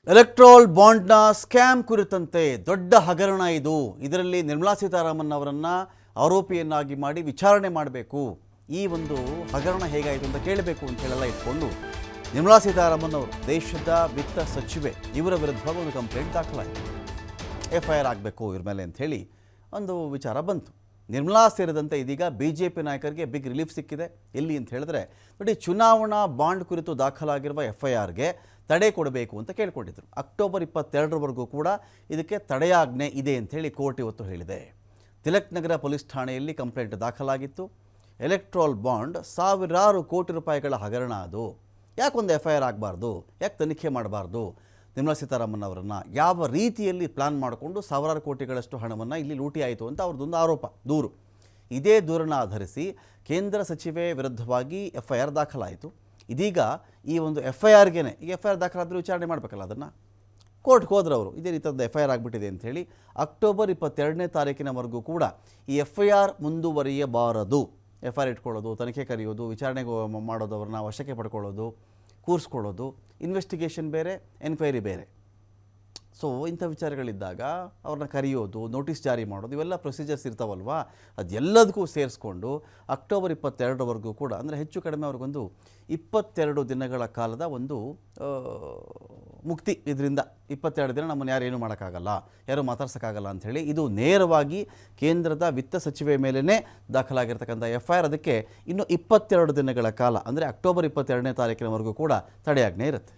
Electoral ಬಾಂಡ್ನ scam ಕುರಿತಂತೆ ದೊಡ್ಡ ಹಗರಣ ಇದು. ಇದರಲ್ಲಿ ನಿರ್ಮಲಾ ಸೀತಾರಾಮನ್ ಅವರನ್ನು ಆರೋಪಿಯನ್ನಾಗಿ ಮಾಡಿ ವಿಚಾರಣೆ ಮಾಡಬೇಕು. ಈ ಒಂದು ಹಗರಣ ಹೇಗಾಯಿತು ಅಂತ ಕೇಳಬೇಕು ಅಂತ ಹೇಳೆಲ್ಲ ಇಟ್ಕೊಂಡು ನಿರ್ಮಲಾ ಸೀತಾರಾಮನ್ ಅವರು ದೇಶದ ವಿತ್ತ ಸಚಿವೆ ಇವರ ವಿರುದ್ಧ ಒಂದು ಕಂಪ್ಲೇಂಟ್ ದಾಖಲಾಯಿತು. FIR ಆಗಬೇಕು ಇವ್ರ ಮೇಲೆ ಅಂಥೇಳಿ ಒಂದು ವಿಚಾರ ಬಂತು. ನಿರ್ಮಲಾ ಸೇರಿದಂತೆ ಇದೀಗ BJP ನಾಯಕರಿಗೆ ಬಿಗ್ ರಿಲೀಫ್ ಸಿಕ್ಕಿದೆ. ಎಲ್ಲಿ ಅಂತ ಹೇಳಿದ್ರೆ ನೋಡಿ, ಚುನಾವಣಾ ಬಾಂಡ್ ಕುರಿತು ದಾಖಲಾಗಿರುವ FIRಗೆ ತಡೆ ಕೊಡಬೇಕು ಅಂತ ಕೇಳ್ಕೊಂಡಿದ್ರು. ಅಕ್ಟೋಬರ್ 22ರವರೆಗೂ ಕೂಡ ಇದಕ್ಕೆ ತಡೆಯಾಜ್ಞೆ ಇದೆ ಅಂಥೇಳಿ ಕೋರ್ಟ್ ಇವತ್ತು ಹೇಳಿದೆ. ತಿಲಕ್ ನಗರ ಪೊಲೀಸ್ ಠಾಣೆಯಲ್ಲಿ ಕಂಪ್ಲೇಂಟ್ ದಾಖಲಾಗಿತ್ತು. ಎಲೆಕ್ಟ್ರಾಲ್ ಬಾಂಡ್ ಸಾವಿರಾರು ಕೋಟಿ ರೂಪಾಯಿಗಳ ಹಗರಣ ಅದು. ಯಾಕೊಂದು FIR ಆಗಬಾರ್ದು, ಯಾಕೆ ತನಿಖೆ ಮಾಡಬಾರ್ದು? ನಿರ್ಮಲಾ ಸೀತಾರಾಮನ್ ಅವರನ್ನು ಯಾವ ರೀತಿಯಲ್ಲಿ ಪ್ಲಾನ್ ಮಾಡಿಕೊಂಡು ಸಾವಿರಾರು ಕೋಟಿಗಳಷ್ಟು ಹಣವನ್ನು ಇಲ್ಲಿ ಲೂಟಿ ಆಯಿತು ಅಂತ ಅವ್ರದ್ದೊಂದು ಆರೋಪ, ದೂರು. ಇದೇ ದೂರನ್ನು ಆಧರಿಸಿ ಕೇಂದ್ರ ಸಚಿವೆ ವಿರುದ್ಧವಾಗಿ FIR ದಾಖಲಾಯಿತು. ಇದೀಗ ಈ ಒಂದು FIRಗೆ ಈಗ FIR ದಾಖಲಾದರೂ ವಿಚಾರಣೆ ಮಾಡಬೇಕಲ್ಲ, ಅದನ್ನು ಕೋರ್ಟ್ಗೆ ಹೋದ್ರು ಅವರು. ಇದೇ ರೀತಿಯಾದ FIR ಆಗಿಬಿಟ್ಟಿದೆ ಅಂಥೇಳಿ ಅಕ್ಟೋಬರ್ 22ನೇ ತಾರೀಕಿನವರೆಗೂ ಕೂಡ ಈ FIR ಮುಂದುವರಿಯಬಾರದು. FIR ಇಟ್ಕೊಳ್ಳೋದು, ತನಿಖೆ ಕರೆಯೋದು, ವಿಚಾರಣೆಗೆ ಮಾಡೋದು, ಅವ್ರನ್ನ ವಶಕ್ಕೆ ಪಡ್ಕೊಳ್ಳೋದು, ಕೂರಿಸ್ಕೊಳ್ಳೋದು, ಇನ್ವೆಸ್ಟಿಗೇಷನ್ ಬೇರೆ, ಎನ್ಕ್ವೈರಿ ಬೇರೆ. ಸೊ ಇಂಥ ವಿಚಾರಗಳಿದ್ದಾಗ ಅವ್ರನ್ನ ಕರೆಯೋದು, ನೋಟಿಸ್ ಜಾರಿ ಮಾಡೋದು, ಇವೆಲ್ಲ ಪ್ರೊಸೀಜರ್ಸ್ ಇರ್ತಾವಲ್ವ. ಅದೆಲ್ಲದಕ್ಕೂ ಸೇರಿಸ್ಕೊಂಡು ಅಕ್ಟೋಬರ್ 22ರವರೆಗೂ ಕೂಡ, ಅಂದರೆ ಹೆಚ್ಚು ಕಡಿಮೆ ಅವ್ರಿಗೊಂದು 22 ದಿನಗಳ ಕಾಲದ ಒಂದು ಮುಕ್ತಿ. ಇದರಿಂದ 22 ದಿನ ನಮ್ಮನ್ನು ಯಾರೇನು ಮಾಡೋಕ್ಕಾಗಲ್ಲ, ಯಾರೂ ಮಾತಾಡ್ಸೋಕ್ಕಾಗಲ್ಲ ಅಂಥೇಳಿ ಇದು ನೇರವಾಗಿ ಕೇಂದ್ರದ ವಿತ್ತ ಸಚಿವೆ ಮೇಲೇ ದಾಖಲಾಗಿರ್ತಕ್ಕಂಥ FIR. ಅದಕ್ಕೆ ಇನ್ನು 22 ದಿನಗಳ ಕಾಲ, ಅಂದರೆ ಅಕ್ಟೋಬರ್ 22ನೇ ತಾರೀಕಿನವರೆಗೂ ಕೂಡ ತಡೆಯಾಜ್ಞೆ ಇರುತ್ತೆ.